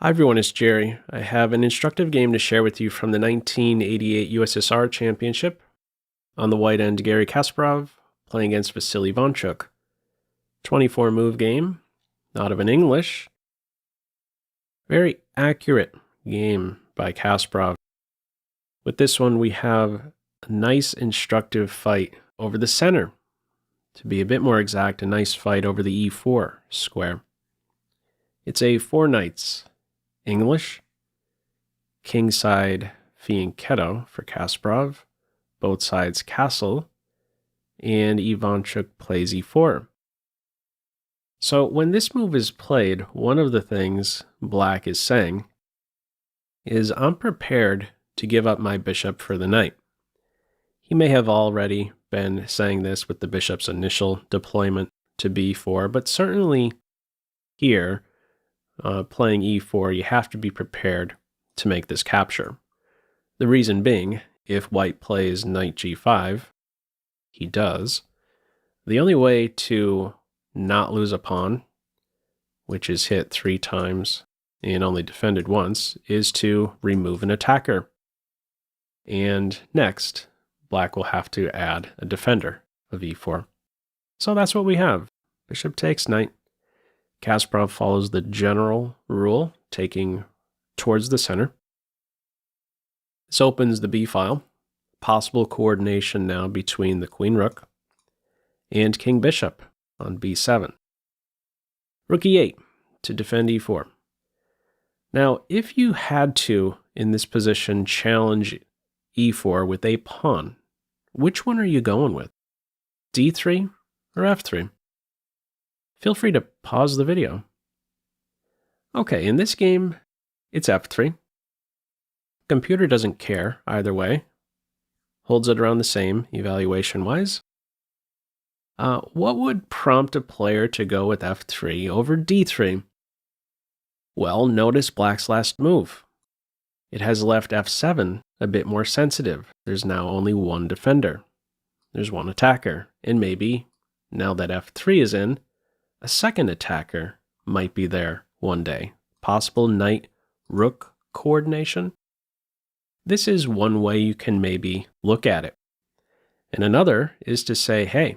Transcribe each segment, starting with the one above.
Hi everyone, it's Jerry. I have an instructive game to share with you from the 1988 USSR Championship. On the white end, Garry Kasparov playing against Vasyl Ivanchuk. 24-move game, not of an English. Very accurate game by Kasparov. With this one, we have a nice instructive fight over the center. To be a bit more exact, a nice fight over the e4 square. It's a 4 knights English, kingside fianchetto for Kasparov, both sides castle, and Ivanchuk plays e4. So when this move is played, one of the things black is saying is, I'm prepared to give up my bishop for the knight. He may have already been saying this with the bishop's initial deployment to b4, but certainly here, playing e4, you have to be prepared to make this capture. The reason being, if white plays knight g5, he does, the only way to not lose a pawn, which is hit 3 times and only defended once, is to remove an attacker. And next, black will have to add a defender of e4. So that's what we have. Bishop takes knight. Kasparov follows the general rule, taking towards the center. This opens the b file. Possible coordination now between the queen-rook and king-bishop on b7. Rook e8 to defend e4. Now, if you had to, in this position, challenge e4 with a pawn, which one are you going with? d3 or f3? Feel free to pause the video. Okay, in this game, it's f3. Computer doesn't care either way. Holds it around the same evaluation-wise. What would prompt a player to go with f3 over d3? Well, notice black's last move. It has left f7 a bit more sensitive. There's now only one defender. There's one attacker. And maybe, now that f3 is in, a second attacker might be there one day. Possible knight-rook coordination. This is one way you can maybe look at it. And another is to say, hey,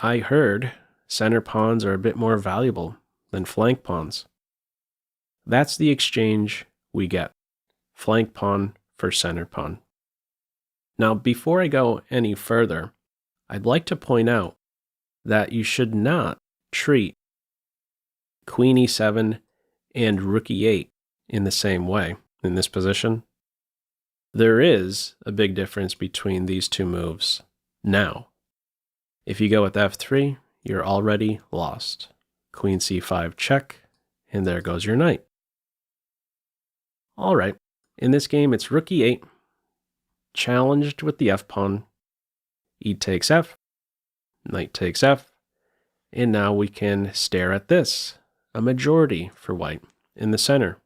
I heard center pawns are a bit more valuable than flank pawns. That's the exchange we get. Flank pawn for center pawn. Now, before I go any further, I'd like to point out that you should not treat queen e7 and rook e8 in the same way in this position. There is a big difference between these two moves now. If you go with f3, you're already lost. Queen c5 check, and there goes your knight. All right, in this game it's rook e8, challenged with the f-pawn. E takes f, knight takes f, and now we can stare at this. A majority for white in the center.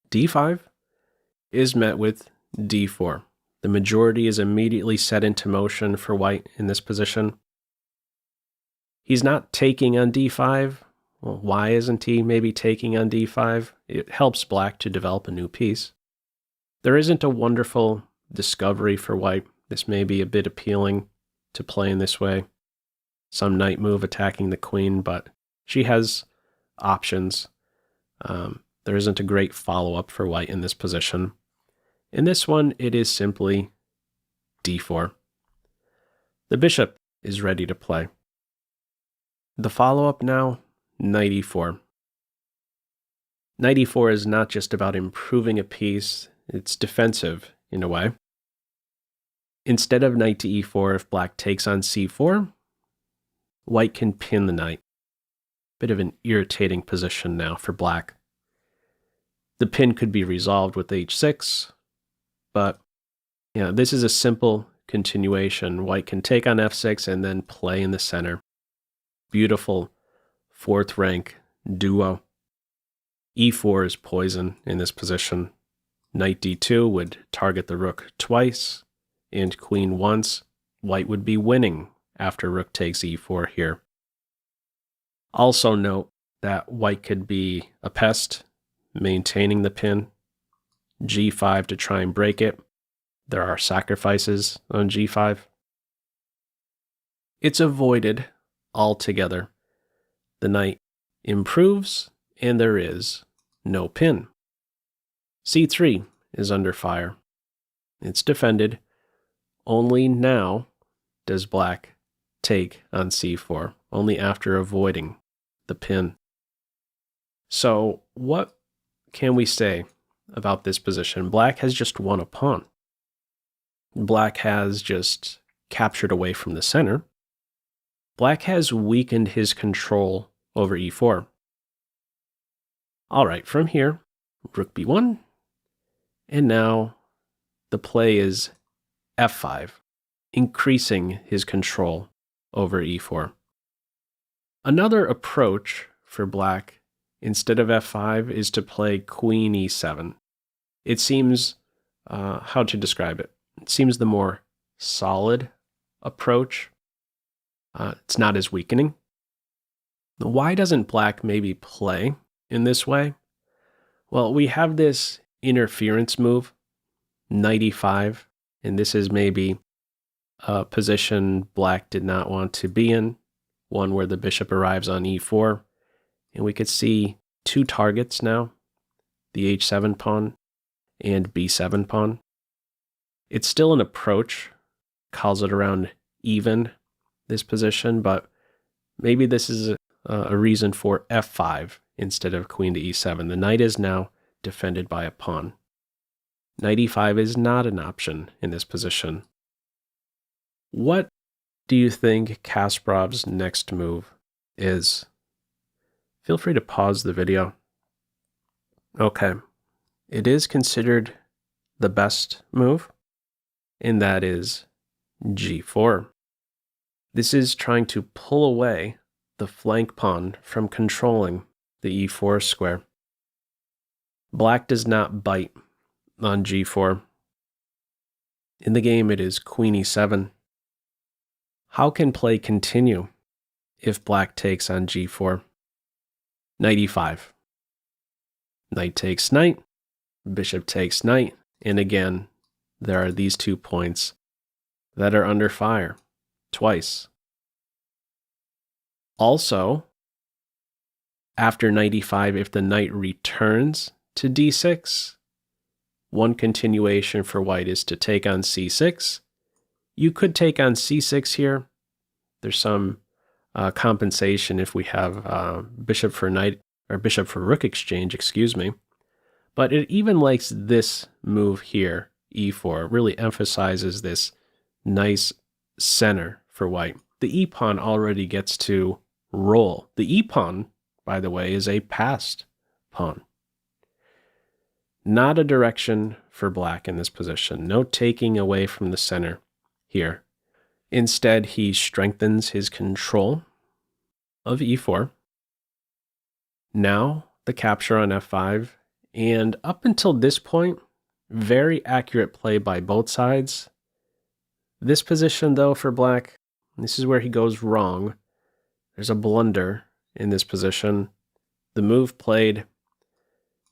d5 is met with d4. The majority is immediately set into motion for white in this position. He's not taking on d5. Well, why isn't he maybe taking on d5? It helps black to develop a new piece. There isn't a wonderful discovery for white. This may be a bit appealing to play in this way. Some knight move attacking the queen, but she has options. There isn't a great follow-up for white in this position. In this one, it is simply d4. The bishop is ready to play. The follow-up now, knight e4. Knight e4 is not just about improving a piece, it's defensive in a way. Instead of knight to e4, if black takes on c4, white can pin the knight. Bit of an irritating position now for black. The pin could be resolved with h6, but this is a simple continuation. White can take on f6 and then play in the center. Beautiful 4th rank duo. e4 is poison in this position. Knight d2 would target the rook twice, and queen once. White would be winning after rook takes e4 here. Also note that white could be a pest, maintaining the pin, g5 to try and break it. There are sacrifices on g5. It's avoided altogether. The knight improves, and there is no pin. c3 is under fire. It's defended. Only now does black take on c4, only after avoiding the pin. So what can we say about this position? Black has just won a pawn. Black has just captured away from the center. Black has weakened his control over e4. All right, from here, rook b1, and now the play is f5, increasing his control over e4. Another approach for black, instead of f5, is to play queen e7. It seems, how to describe it? It seems the more solid approach. It's not as weakening. Why doesn't black maybe play in this way? Well, we have this interference move, knight e5, and this is maybe a position black did not want to be in, one where the bishop arrives on e4, and we could see two targets now, the h7 pawn and b7 pawn. It's still an approach, calls it around even, this position, but maybe this is a reason for f5 instead of queen to e7. The knight is now defended by a pawn. Knight e5 is not an option in this position. What do you think Kasparov's next move is? Feel free to pause the video. Okay, it is considered the best move, and that is g4. This is trying to pull away the flank pawn from controlling the e4 square. Black does not bite on g4. In the game, it is queen e7. How can play continue if black takes on g4? Knight e5. Knight takes knight, bishop takes knight, and again, there are these 2 points that are under fire twice. Also, after knight e5, if the knight returns to d6, one continuation for white is to take on c6. You could take on c6 here. There's some compensation if we have bishop for knight or bishop for rook exchange, excuse me. But it even likes this move here, e4. It really emphasizes this nice center for white. The e-pawn already gets to roll. The e-pawn, by the way, is a passed pawn. Not a direction for black in this position. No taking away from the center here. Instead, he strengthens his control of e4. Now, the capture on f5, and up until this point, very accurate play by both sides. This position, though, for black, this is where he goes wrong. There's a blunder in this position. The move played,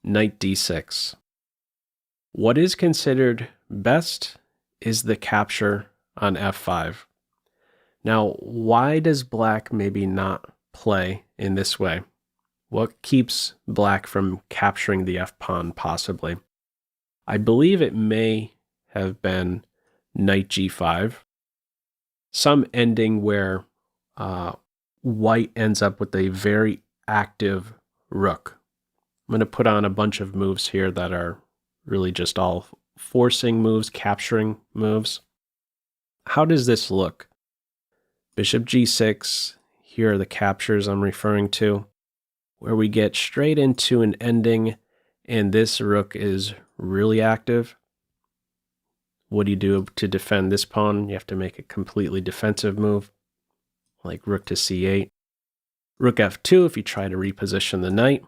knight d6. What is considered best is the capture on f5. Now, why does black maybe not play in this way? What keeps black from capturing the f-pawn possibly? I believe it may have been knight g5. Some ending where white ends up with a very active rook. I'm going to put on a bunch of moves here that are really just all forcing moves, capturing moves. How does this look? Bishop g6, here are the captures I'm referring to, where we get straight into an ending, and this rook is really active. What do you do to defend this pawn? You have to make a completely defensive move, like rook to c8. Rook f2, if you try to reposition the knight.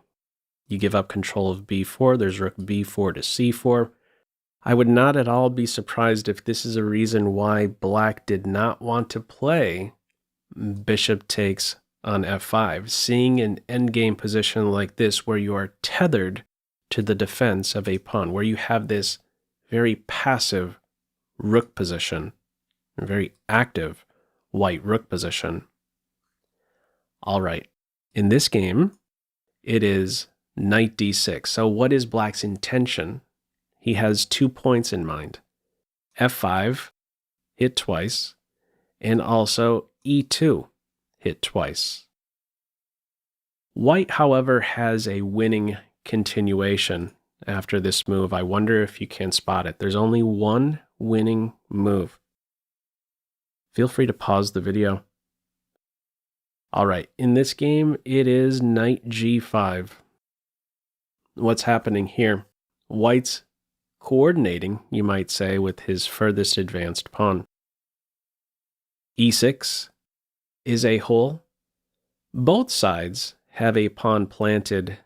You give up control of b4, there's rook b4 to c4. I would not at all be surprised if this is a reason why black did not want to play bishop takes on f5. Seeing an endgame position like this where you are tethered to the defense of a pawn, where you have this very passive rook position, a very active white rook position. All right, in this game, it is knight d6. So what is black's intention? He has 2 points in mind. f5, hit twice, and also e2, hit twice. White, however, has a winning continuation after this move. I wonder if you can spot it. There's only one winning move. Feel free to pause the video. All right, in this game, it is knight g5. What's happening here? White's coordinating, you might say, with his furthest advanced pawn. e6 is a hole. Both sides have a pawn planted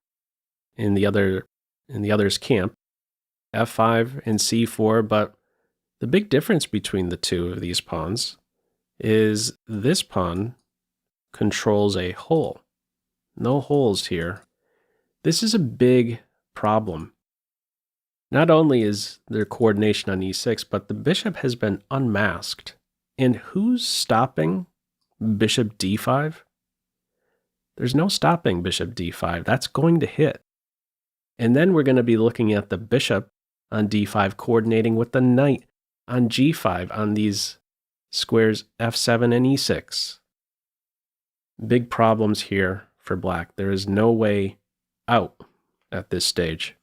in the other's camp, f5 and c4, but the big difference between the two of these pawns is this pawn controls a hole. No holes here. This is a big problem. Not only is there coordination on e6, but the bishop has been unmasked. And who's stopping bishop d5? There's no stopping bishop d5. That's going to hit. And then we're going to be looking at the bishop on d5 coordinating with the knight on g5 on these squares f7 and e6. Big problems here for black. There is no way out at this stage.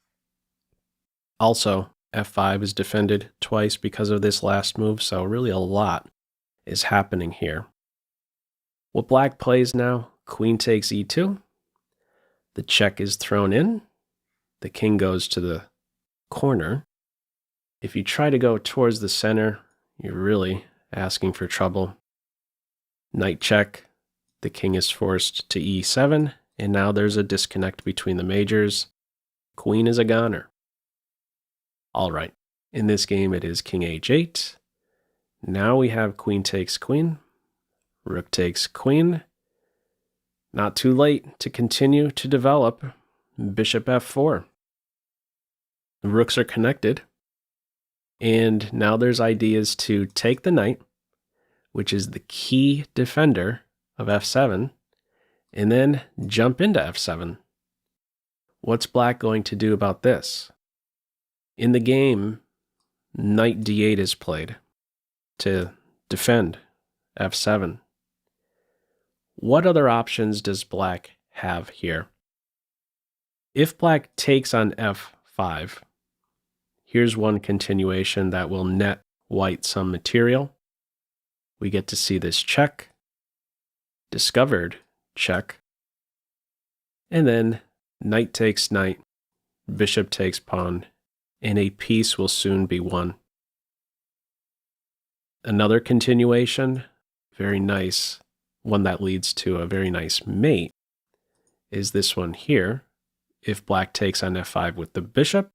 Also, f5 is defended twice because of this last move, so really a lot is happening here. What black plays now, queen takes e2. The check is thrown in. The king goes to the corner. If you try to go towards the center, you're really asking for trouble. Knight check. The king is forced to e7, and now there's a disconnect between the majors. Queen is a goner. All right, in this game it is king h8. Now we have queen takes queen, rook takes queen. Not too late to continue to develop bishop f4. The rooks are connected, and now there's ideas to take the knight, which is the key defender of f7, and then jump into f7. What's black going to do about this? In the game, knight d8 is played to defend f7. What other options does black have here? If black takes on f5, here's one continuation that will net white some material. We get to see this check, discovered check, and then knight takes knight, bishop takes pawn, and a piece will soon be won. Another continuation, very nice, one that leads to a very nice mate, is this one here. If black takes on f5 with the bishop,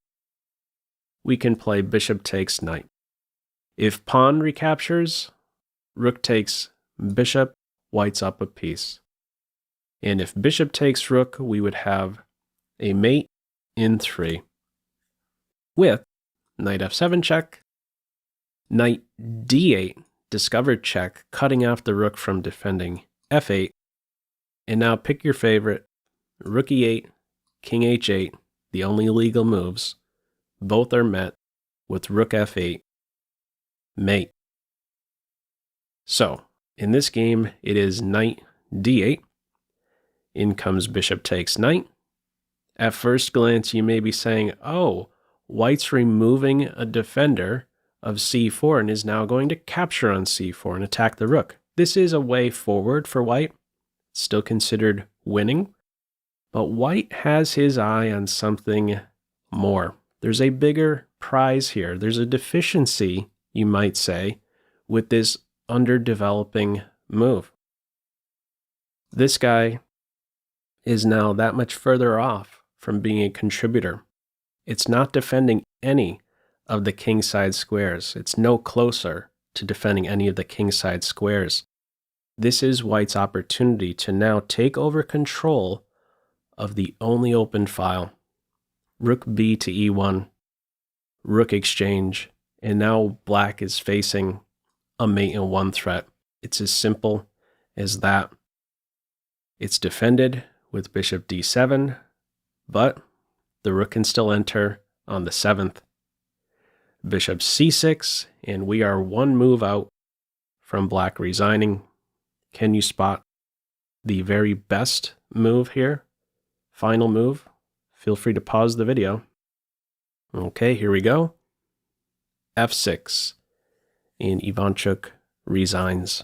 we can play bishop takes knight. If pawn recaptures, rook takes bishop, white's up a piece. And if bishop takes rook, we would have a mate in 3. With knight f7 check, knight d8, discovered check, cutting off the rook from defending f8. And now pick your favorite, rook e8, king h8, the only legal moves. Both are met with rook f8, mate. So, in this game, it is knight d8. In comes bishop takes knight. At first glance, you may be saying, oh, white's removing a defender of c4 and is now going to capture on c4 and attack the rook. This is a way forward for white, still considered winning, but white has his eye on something more. There's a bigger prize here. There's a deficiency, you might say, with this underdeveloping move. This guy is now that much further off from being a contributor. It's not defending any of the kingside squares. It's no closer to defending any of the kingside squares. This is white's opportunity to now take over control of the only open file. Rook b to e1, rook exchange, and now black is facing a mate in one threat. It's as simple as that. It's defended with bishop d7, but the rook can still enter on the 7th. Bishop c6, and we are one move out from black resigning. Can you spot the very best move here? Final move? Feel free to pause the video. Okay, here we go. f6, and Ivanchuk resigns.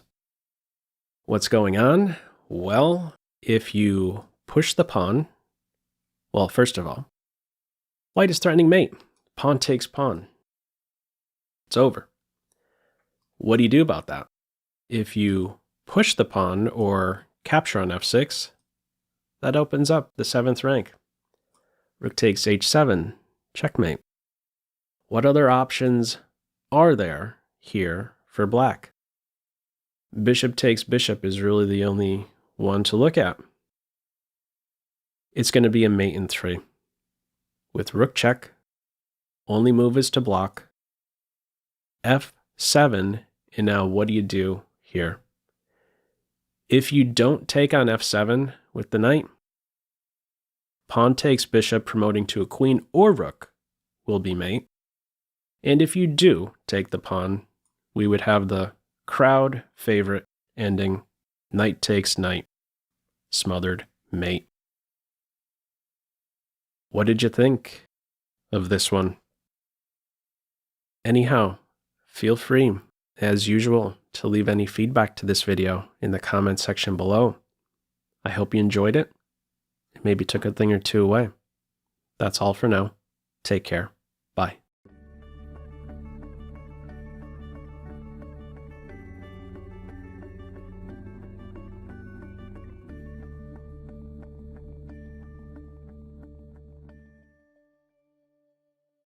What's going on? Well, if you push the pawn, well, first of all, white is threatening mate. Pawn takes pawn. It's over. What do you do about that? If you push the pawn or capture on f6, that opens up the 7th rank. Rook takes h7, checkmate. What other options are there here for black? Bishop takes bishop is really the only one to look at. It's going to be a mate in 3. With rook check, only move is to block. f7, and now what do you do here? If you don't take on f7 with the knight, pawn takes bishop promoting to a queen or rook will be mate. And if you do take the pawn, we would have the crowd favorite ending, knight takes knight, smothered mate. What did you think of this one? Anyhow, feel free, as usual, to leave any feedback to this video in the comment section below. I hope you enjoyed it. Maybe took a thing or two away. That's all for now. Take care. Bye.